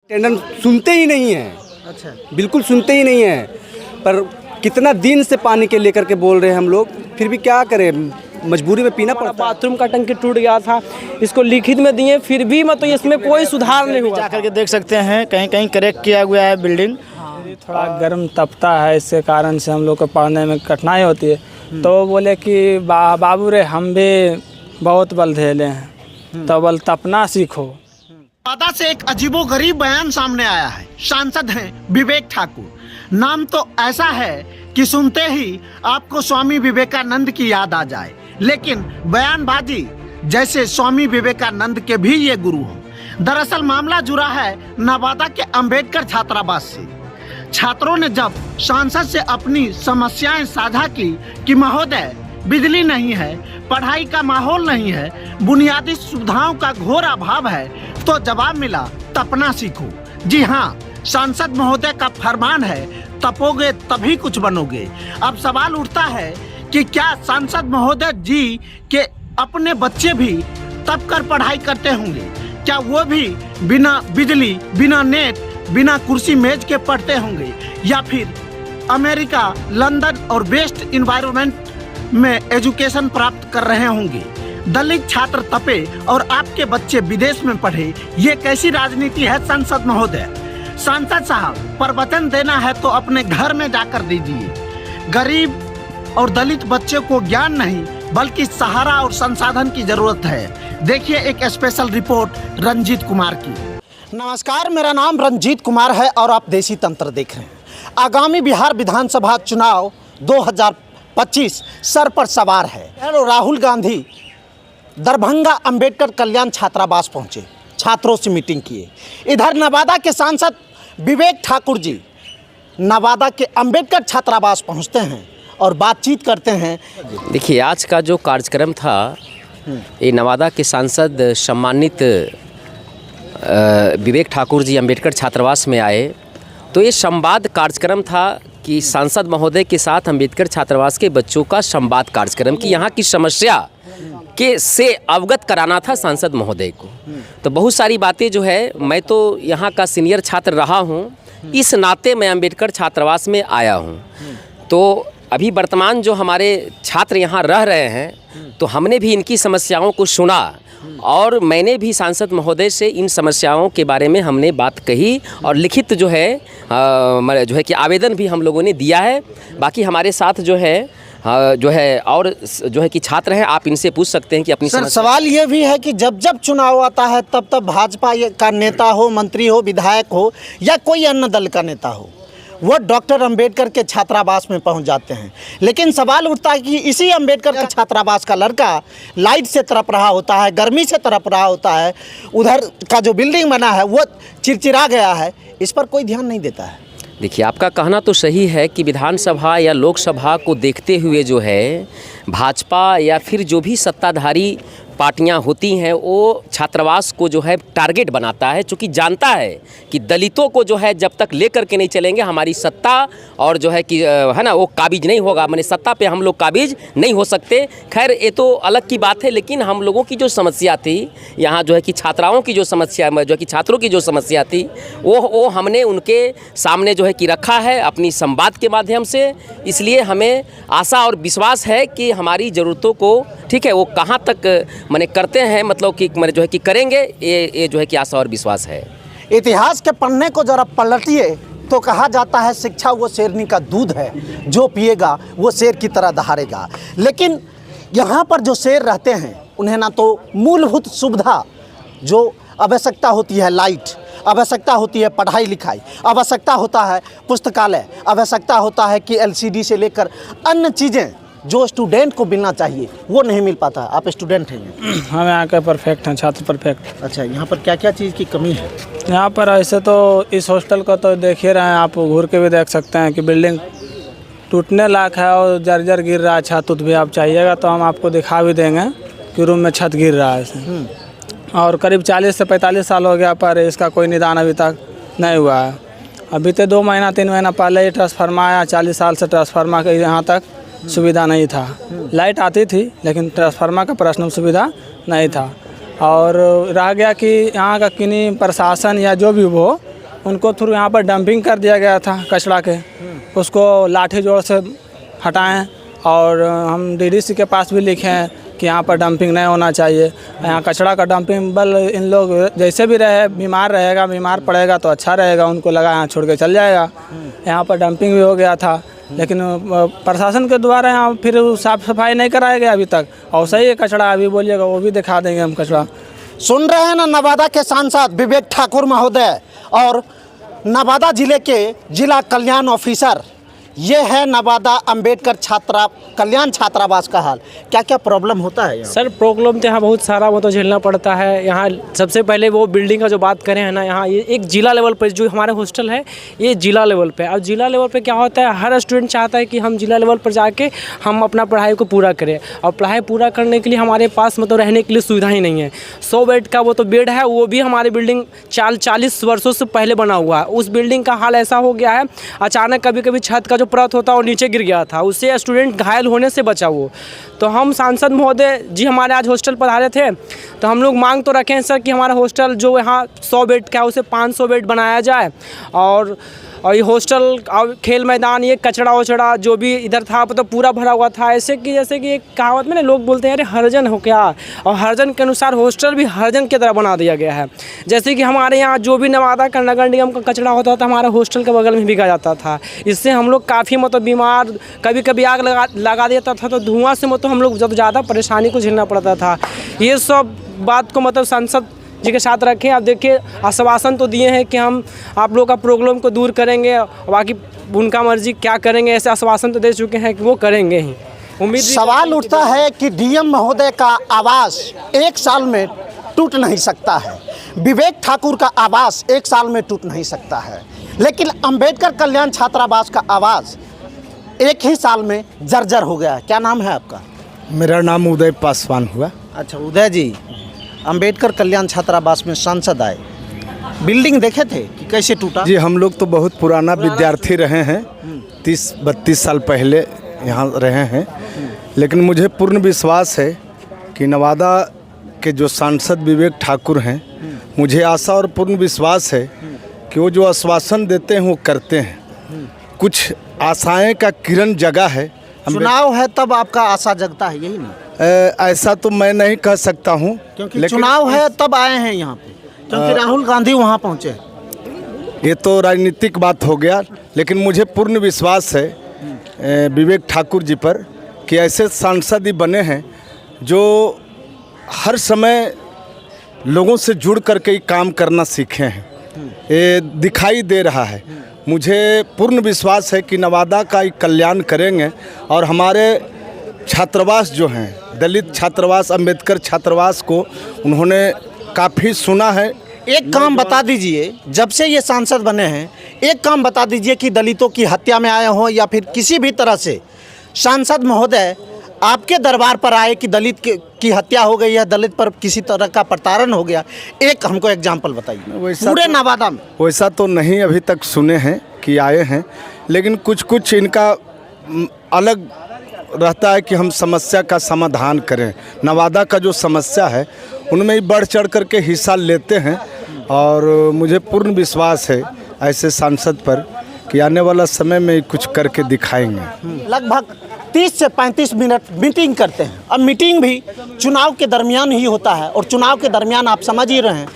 Attendance सुनते ही नहीं है। अच्छा, बिल्कुल सुनते ही नहीं है। पर कितना दिन से पानी के लेकर के बोल रहे हैं हम लोग, फिर भी क्या करें, मजबूरी में पीना पड़ता है। बाथरूम का टंकी टूट गया था, इसको लिखित में दिए, फिर भी मतलब इसमें कोई सुधार नहीं हुआ। जाकर के देख सकते हैं कहीं कहीं करेक्ट किया हुआ है बिल्डिंग। थोड़ा गर्म तपता है, इसके कारण से हम लोग को पढ़ने में कठिनाई होती है। तो वो बोले कि बाबू रे हम भी बहुत बल झेले हैं, तो बल तपना सीखो। नवादा से एक अजीबोगरीब बयान सामने आया है। सांसद हैं विवेक ठाकुर। नाम तो ऐसा है कि सुनते ही आपको स्वामी विवेकानंद की याद आ जाए, लेकिन बयानबाजी जैसे स्वामी विवेकानंद के भी ये गुरु हों। दरअसल मामला जुड़ा है नवादा के अंबेडकर छात्रावास से। छात्रों ने जब सांसद से अपनी समस्याएं साझा की कि महोदय बिजली नहीं है, पढ़ाई का माहौल नहीं है, बुनियादी सुविधाओं का घोर अभाव है, तो जवाब मिला तपना सीखो। जी हाँ, सांसद महोदय का फरमान है तपोगे तभी कुछ बनोगे। अब सवाल उठता है कि क्या सांसद महोदय जी के अपने बच्चे भी तप कर पढ़ाई करते होंगे? क्या वो भी बिना बिजली, बिना नेट, बिना कुर्सी मेज के पढ़ते होंगे, या फिर अमेरिका, लंदन और बेस्ट इन्वायरमेंट में एजुकेशन प्राप्त कर रहे होंगे? दलित छात्र तपे और आपके बच्चे विदेश में पढ़े, ये कैसी राजनीति है सांसद महोदय? सांसद साहब, प्रवचन देना है तो अपने घर में जाकर दीजिए। गरीब और दलित बच्चे को ज्ञान नहीं बल्कि सहारा और संसाधन की जरूरत है। देखिए एक स्पेशल रिपोर्ट रंजीत कुमार की। नमस्कार, मेरा नाम रंजीत कुमार है और आप देसी तंत्र देख रहे हैं। आगामी बिहार विधानसभा चुनाव 2025 सर पर सवार है। राहुल गांधी दरभंगा अंबेडकर कल्याण छात्रावास पहुंचे, छात्रों से मीटिंग किए। इधर नवादा के सांसद विवेक ठाकुर जी नवादा के अंबेडकर छात्रावास पहुंचते हैं और बातचीत करते हैं। देखिए, आज का जो कार्यक्रम था, ये नवादा के सांसद सम्मानित विवेक ठाकुर जी अंबेडकर छात्रावास में आए, तो ये संवाद कार्यक्रम था कि सांसद महोदय के साथ अंबेडकर छात्रावास के बच्चों का संवाद कार्यक्रम कि यहाँ की समस्या के से अवगत कराना था सांसद महोदय को। तो बहुत सारी बातें जो है, मैं तो यहाँ का सीनियर छात्र रहा हूँ, इस नाते मैं अंबेडकर छात्रावास में आया हूँ। तो अभी वर्तमान जो हमारे छात्र यहाँ रह रहे हैं, तो हमने भी इनकी समस्याओं को सुना और मैंने भी सांसद महोदय से इन समस्याओं के बारे में हमने बात कही और लिखित जो है कि आवेदन भी हम लोगों ने दिया है। बाकी हमारे साथ जो है और जो है कि छात्र हैं, आप इनसे पूछ सकते हैं कि अपनी सवाल ये भी है कि जब जब चुनाव आता है तब तब भाजपा का नेता हो, मंत्री हो, विधायक हो या कोई अन्य दल का नेता हो, वो डॉक्टर अंबेडकर के छात्रावास में पहुंच जाते हैं। लेकिन सवाल उठता है कि इसी अंबेडकर का छात्रावास का लड़का लाइट से तड़प रहा होता है, गर्मी से तड़प रहा होता है, उधर का जो बिल्डिंग बना है वो चिरचिरा गया है, इस पर कोई ध्यान नहीं देता है। देखिए, आपका कहना तो सही है कि विधानसभा या लोकसभा को देखते हुए जो है भाजपा या फिर जो भी सत्ताधारी पार्टियां होती हैं वो छात्रावास को जो है टारगेट बनाता है, चूँकि जानता है कि दलितों को जो है जब तक लेकर के नहीं चलेंगे हमारी सत्ता और जो है कि है ना वो काबिज नहीं होगा, माने सत्ता पे हम लोग काबिज नहीं हो सकते। खैर ये तो अलग की बात है, लेकिन हम लोगों की जो समस्या थी यहाँ जो है कि छात्राओं की जो समस्या, जो है कि छात्रों की जो समस्या थी वो हमने उनके सामने जो है कि रखा है अपनी संवाद के माध्यम से। इसलिए हमें आशा और विश्वास है कि हमारी ज़रूरतों को ठीक है वो कहाँ तक माने करते हैं, मतलब कि मैंने जो है कि करेंगे, ये जो है कि आशा और विश्वास है। इतिहास के पन्ने को जरा पलटिए तो कहा जाता है शिक्षा वो शेरनी का दूध है, जो पिएगा वो शेर की तरह दहाड़ेगा। लेकिन यहाँ पर जो शेर रहते हैं उन्हें ना तो मूलभूत सुविधा जो आवश्यकता होती है, लाइट आवश्यकता होती है, पढ़ाई लिखाई आवश्यकता होता है, पुस्तकालय आवश्यकता होता है कि LCD से लेकर अन्य चीज़ें जो स्टूडेंट को मिलना चाहिए वो नहीं मिल पाता। आप स्टूडेंट हैं? हम यहाँ के परफेक्ट हैं, छात्र परफेक्ट। अच्छा, यहाँ पर क्या क्या चीज़ की कमी है? यहाँ पर ऐसे तो इस हॉस्टल को तो देख ही रहे हैं, आप घूर के भी देख सकते हैं कि बिल्डिंग टूटने लायक है और जर्जर गिर रहा है छत उत भी। आप चाहिएगा तो हम आपको दिखा भी देंगे कि रूम में छत गिर रहा है और करीब 40 से 45 साल हो गया, पर इसका कोई निदान अभी तक नहीं हुआ है। अभी तो 2 महीना 3 महीना पहले ही ट्रांसफार्मर आया, 40 साल से ट्रांसफार्मर का यहाँ तक सुविधा नहीं था। लाइट आती थी लेकिन ट्रांसफार्मर का पर्सनल सुविधा नहीं था। और रह गया कि यहाँ का किन्हीं प्रशासन या जो भी हो उनको थ्रू यहाँ पर डंपिंग कर दिया गया था कचरा के, उसको लाठी जोड़ से हटाएं। और हम डीडीसी के पास भी लिखे हैं कि यहाँ पर डंपिंग नहीं होना चाहिए, यहाँ कचरा का डंपिंग बल इन लोग जैसे भी रहे, बीमार पड़ेगा तो अच्छा रहेगा, उनको लगा यहाँ छोड़ के चल जाएगा। यहाँ पर डंपिंग भी हो गया था, लेकिन प्रशासन के द्वारा यहाँ फिर साफ़ सफाई नहीं कराया गया अभी तक। और सही है कचरा, अभी बोलिएगा वो भी दिखा देंगे हम कचरा। सुन रहे हैं ना नवादा के सांसद विवेक ठाकुर महोदय और नवादा जिले के जिला कल्याण ऑफिसर। ये है नवादा अंबेडकर कल्याण छात्रावास का हाल। क्या क्या प्रॉब्लम होता है यहाँ? सर प्रॉब्लम तो यहाँ बहुत सारा मतलब झेलना पड़ता है। यहाँ सबसे पहले वो बिल्डिंग का जो बात करें है ना, यहाँ ये एक जिला लेवल पर जो हमारे हॉस्टल है ये जिला लेवल पे। और जिला लेवल पे क्या होता है, हर स्टूडेंट चाहता है कि हम जिला लेवल पर जाके हम अपना पढ़ाई को पूरा करें। और पढ़ाई पूरा करने के लिए हमारे पास मतलब रहने के लिए सुविधा ही नहीं है। 100 बेड का वो तो बेड है, वो भी हमारी बिल्डिंग 40 वर्षों से पहले बना हुआ है। उस बिल्डिंग का हाल ऐसा हो गया है, अचानक कभी कभी छत का जो परत होता है वो नीचे गिर गया था, उससे स्टूडेंट घायल होने से बचा वो। तो हम सांसद महोदय जी हमारे आज हॉस्टल पर आ रहे थे, तो हम लोग मांग तो रखे हैं सर कि हमारा हॉस्टल जो यहाँ 100 बेड का है उसे 500 बेड बनाया जाए। और ये हॉस्टल और खेल मैदान, ये कचरा वचड़ा जो भी इधर था तो पूरा भरा हुआ था। ऐसे कि जैसे कि एक कहावत में ना लोग बोलते हैं अरे हरजन हो क्या, और हरजन के अनुसार हॉस्टल भी हरजन की तरह बना दिया गया है। जैसे कि हमारे यहाँ जो भी नवादा का नगर निगम का कचरा होता था हमारे हॉस्टल के बगल में बिका जाता था। इससे हम लोग काफ़ी मतलब बीमार, कभी कभी आग लगा देता था तो धुआं से मतलब हम लोग जब ज़्यादा परेशानी को झेलना पड़ता था। ये सब बात को मतलब सांसद जी के साथ रखें। आप देखिए आश्वासन तो दिए हैं कि हम आप लोगों का प्रॉब्लम को दूर करेंगे, बाकी उनका मर्जी क्या करेंगे, ऐसे आश्वासन तो दे चुके हैं कि वो करेंगे ही। उम्मीद सवाल उठता है कि डीएम महोदय का आवास 1 साल में टूट नहीं सकता है, विवेक ठाकुर का आवास 1 साल में टूट नहीं सकता है, लेकिन अंबेडकर कल्याण छात्रावास का आवास 1 ही साल में जर्जर हो गया है। क्या नाम है आपका? मेरा नाम उदय पासवान हुआ। अच्छा उदय जी, अंबेडकर कल्याण छात्रावास में सांसद आए, बिल्डिंग देखे थे कि कैसे टूटा? जी हम लोग तो बहुत पुराना विद्यार्थी रहे हैं, 30-32 साल पहले यहाँ रहे हैं, लेकिन मुझे पूर्ण विश्वास है कि नवादा के जो सांसद विवेक ठाकुर हैं, मुझे आशा और पूर्ण विश्वास है कि वो जो आश्वासन देते हैं वो करते हैं। कुछ आशाएं का किरण जगा है। चुनाव है तब आपका आशा जगता है, यही नहीं? ऐसा तो मैं नहीं कह सकता हूँ, क्योंकि चुनाव है तब आए हैं यहाँ पे, क्योंकि राहुल गांधी वहाँ पहुँचे। ये तो राजनीतिक बात हो गया, लेकिन मुझे पूर्ण विश्वास है विवेक ठाकुर जी पर कि ऐसे सांसद ही बने हैं जो हर समय लोगों से जुड़ करके ही काम करना सीखे हैं। ये दिखाई दे रहा है। मुझे पूर्ण विश्वास है कि नवादा का ही कल्याण करेंगे और हमारे छात्रावास जो हैं, दलित छात्रावास, अंबेडकर छात्रावास को उन्होंने काफ़ी सुना है। एक काम बता दीजिए, जब से ये सांसद बने हैं एक काम बता दीजिए कि दलितों की हत्या में आए हों या फिर किसी भी तरह से सांसद महोदय आपके दरबार पर आए कि दलित की हत्या हो गई है, दलित पर किसी तरह का प्रताड़न हो गया, एक हमको एग्जाम्पल बताइए पूरे नवादा में। वैसा तो नहीं अभी तक सुने हैं कि आए हैं, लेकिन कुछ इनका अलग रहता है कि हम समस्या का समाधान करें। नवादा का जो समस्या है उनमें ही बढ़ चढ़ करके हिस्सा लेते हैं और मुझे पूर्ण विश्वास है ऐसे सांसद पर कि आने वाला समय में कुछ करके दिखाएंगे। लगभग 30 से 35 मिनट मीटिंग करते हैं। अब मीटिंग भी चुनाव के दरमियान ही होता है और चुनाव के दरमियान आप समझ ही रहे हैं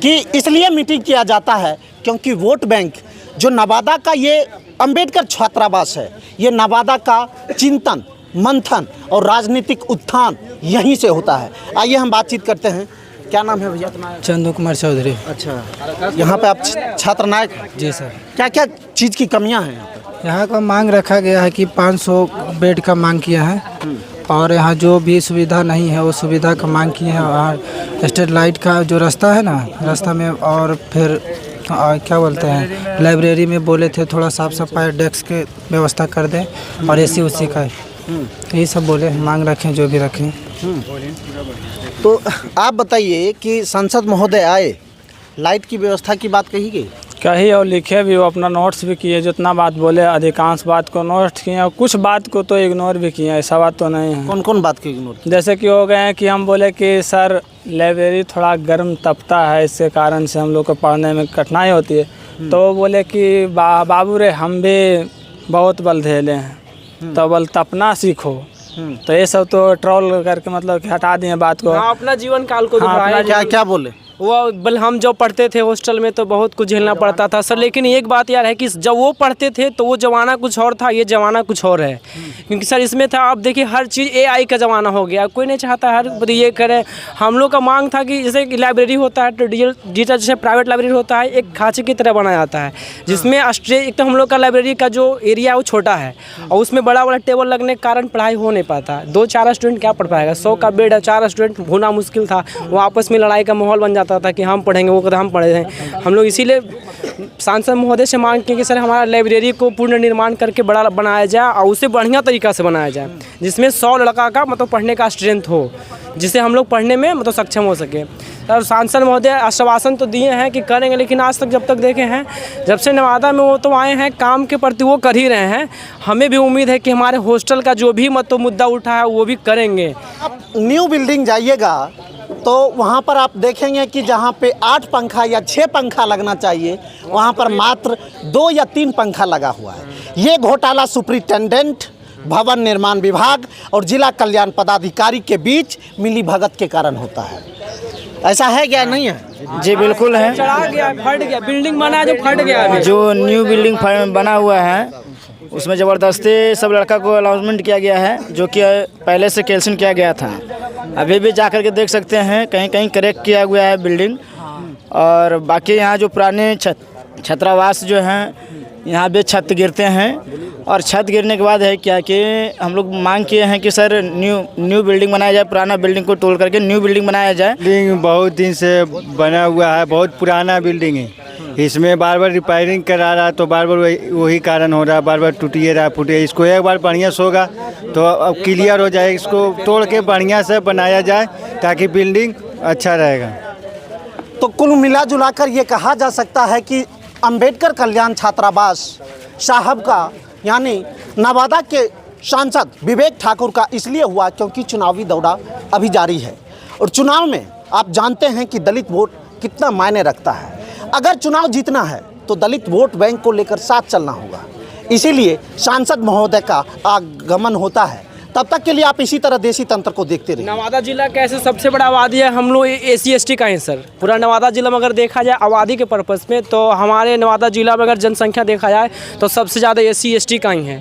कि इसलिए मीटिंग किया जाता है क्योंकि वोट बैंक जो नवादा का ये अंबेडकर छात्रावास है, ये नवादा का चिंतन मंथन और राजनीतिक उत्थान यहीं से होता है। आइए हम बातचीत करते हैं। क्या नाम है भैया? चंदू कुमार चौधरी। अच्छा, यहाँ पे आप छात्र नायक हैं? जी सर। क्या क्या चीज़ की कमियाँ हैं यहाँ पे? यहाँ का मांग रखा गया है कि 500 बेड का मांग किया है और यहाँ जो भी सुविधा नहीं है वो सुविधा का मांग किए हैं। और स्ट्रीट लाइट का जो रास्ता है ना, रास्ता में, और फिर क्या बोलते हैं लाइब्रेरी में बोले थे थोड़ा साफ़ सफाई डेस्क के व्यवस्था कर दें और एसी उसी का, यही सब बोले, मांग रखें जो भी रखें। तो आप बताइए कि सांसद महोदय आए, लाइट की व्यवस्था की बात कही गई? कही और लिखे भी, वो अपना नोट्स भी किए, जितना बात बोले अधिकांश बात को नोट किए और कुछ बात को तो इग्नोर भी किए। ऐसा बात तो नहीं है। कौन कौन बात को इग्नोर? जैसे कि हो गए हैं कि हम बोले कि सर लाइब्रेरी थोड़ा गर्म तपता है, इसके कारण से हम लोग को पढ़ने में कठिनाई होती है। तो वो बोले कि बाबू रे हम भी बहुत बल झेले हैं, तो बल तपना सीखो। तो ये सब तो ट्रोल करके मतलब कि हटा दिए बात को। हाँ, अपना जीवन काल को दोहराया। क्या क्या बोले? वो बल हम जब पढ़ते थे हॉस्टल में तो बहुत कुछ झेलना पड़ता था सर, लेकिन एक बात यार है कि जब वो पढ़ते थे तो वो ज़माना कुछ और था, ये ज़माना कुछ और है। क्योंकि सर इसमें था, आप देखिए हर चीज़ AI का ज़माना हो गया, कोई नहीं चाहता हर ये करे। हम लोग का मांग था कि जैसे कि लाइब्रेरी होता है तो डिजिटल जैसे प्राइवेट लाइब्रेरी होता है, एक खांचे की तरह बनाया जाता है, जिसमें एक तो हम लोग का लाइब्रेरी का जो एरिया है वो छोटा है और उसमें बड़ा बड़ा टेबल लगने के कारण पढ़ाई हो नहीं पाता। 2-4 स्टूडेंट क्या पढ़ पाएगा? 100 का बेड है, 4 स्टूडेंट होना मुश्किल था। वो आपस में लड़ाई का माहौल बन जाता था कि हम पढ़ेंगे, वो कहते हम पढ़े हैं। हम लोग इसीलिए सांसद महोदय से मांग किए कि सर हमारा लाइब्रेरी को पूर्ण निर्माण करके बड़ा बनाया जाए और उसे बढ़िया तरीका से बनाया जाए, जिसमें 100 लड़का का मतलब पढ़ने का स्ट्रेंथ हो, जिससे हम लोग पढ़ने में मतलब सक्षम हो सके। और सांसद महोदय आश्वासन तो दिए हैं कि करेंगे, लेकिन आज तक जब तक देखे हैं, जब से नवादा में वो तो आए हैं, काम के प्रति वो कर ही रहे हैं। हमें भी उम्मीद है कि हमारे हॉस्टल का जो भी मतलब मुद्दा उठा है वो भी करेंगे। आप न्यू बिल्डिंग जाइएगा तो वहाँ पर आप देखेंगे कि जहाँ पे 8 पंखा या 6 पंखा लगना चाहिए, वहाँ पर मात्र 2 या 3 पंखा लगा हुआ है। ये घोटाला सुपरिटेंडेंट, भवन निर्माण विभाग और जिला कल्याण पदाधिकारी के बीच मिली भगत के कारण होता है। ऐसा है क्या? नहीं है जी बिल्कुल है। चढ़ा गया, फट गया, बिल्डिंग बना है जो फट गया है। जो न्यू बिल्डिंग बना हुआ है उसमें ज़बरदस्ती सब लड़का को अनाउंसमेंट किया गया है, जो कि पहले से कैंसिल किया गया था। अभी भी जा कर के देख सकते हैं, कहीं कहीं करेक्ट किया हुआ है बिल्डिंग। और बाकी यहाँ जो पुराने छात्रावास जो हैं, यहाँ भी छत गिरते हैं। और छत गिरने के बाद है क्या कि हम लोग मांग किए हैं कि सर न्यू बिल्डिंग बनाया जाए, पुराना बिल्डिंग को तोड़ करके न्यू बिल्डिंग बनाया जाए। बिल्डिंग बहुत दिन से बना हुआ है, बहुत पुराना बिल्डिंग है। इसमें बार बार रिपेयरिंग करा रहा है तो बार बार वही कारण हो रहा है, बार बार टूटिए रहा फूटिए। इसको एक बार बढ़िया से होगा तो अब क्लियर हो जाए, इसको तोड़ के बढ़िया से बनाया जाए ताकि बिल्डिंग अच्छा रहेगा। तो कुल मिला जुलाकर ये कहा जा सकता है कि अंबेडकर कल्याण छात्रावास साहब का यानी नवादा के सांसद विवेक ठाकुर का इसलिए हुआ क्योंकि चुनावी दौरा अभी जारी है और चुनाव में आप जानते हैं कि दलित वोट कितना मायने रखता है। अगर चुनाव जीतना है तो दलित वोट बैंक को लेकर साथ चलना होगा, इसीलिए सांसद महोदय का आगमन होता है। तब तक के लिए आप इसी तरह देसी तंत्र को देखते रहिए। नवादा जिला का ऐसे सबसे बड़ा आबादी है, हम लोग SC/ST का है सर। पूरा नवादा जिला में अगर देखा जाए आबादी के पर्पज़ में तो हमारे नवादा जिला में अगर जनसंख्या देखा जाए तो सबसे ज़्यादा SC/ST का ही है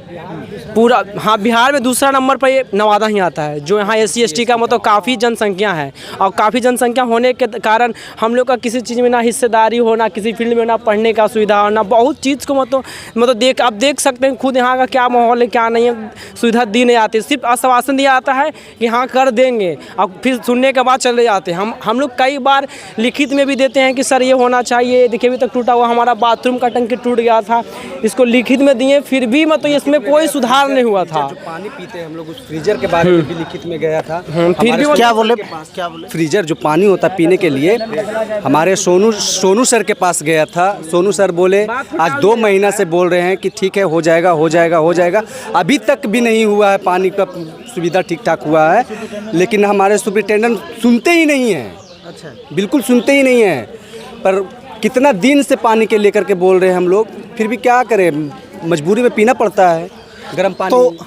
पूरा। हाँ, बिहार में दूसरा नंबर पर ये नवादा ही आता है, जो यहाँ SC/ST का मतलब काफ़ी जनसंख्या है। और काफ़ी जनसंख्या होने के कारण हम लोग का किसी चीज़ में ना हिस्सेदारी हो, ना किसी फील्ड में ना पढ़ने का सुविधा हो, ना बहुत चीज़ को मतलब आप देख सकते हैं खुद यहाँ का क्या माहौल है, क्या नहीं है, सुविधा दी नहीं आती। सिर्फ आश्वासन दिया जाता है कि हाँ कर देंगे और फिर सुनने के बाद चले जाते हैं। हम लोग कई बार लिखित में भी देते हैं कि सर ये होना चाहिए। देखिए अभी तक टूटा हुआ हमारा बाथरूम का टंकी टूट गया था, इसको लिखित में दिए, फिर भी मतलब इसमें कोई सुधार नहीं हुआ था। जो पानी पीते हैं हम लोग, उस फ्रीजर के बारे में भी लिखित में गया था। फिर भी क्या बोले? फ्रीजर जो पानी होता है पीने के लिए, हमारे सोनू सर के पास गया था। सोनू सर बोले आज 2 महीना से बोल रहे हैं कि ठीक है हो जाएगा हो जाएगा हो जाएगा, अभी तक भी नहीं हुआ है। पानी का सुविधा ठीक ठाक हुआ है, लेकिन हमारे सुपरिटेंडेंट सुनते ही नहीं हैं। अच्छा, बिल्कुल सुनते ही नहीं हैं। पर कितना दिन से पानी के लेकर के बोल रहे हैं हम लोग, फिर भी क्या करें, मजबूरी में पीना पड़ता है गर्म पानी।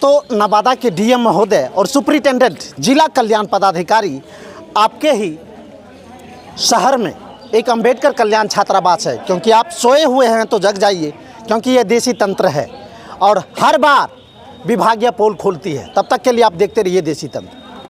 तो नवादा के DM महोदय और सुपरिटेंडेंट जिला कल्याण पदाधिकारी आपके ही शहर में एक अंबेडकर कल्याण छात्रावास है। क्योंकि आप सोए हुए हैं तो जग जाइए, क्योंकि ये देसी तंत्र है और हर बार विभागीय पोल खोलती है। तब तक के लिए आप देखते रहिए देसी तंत्र।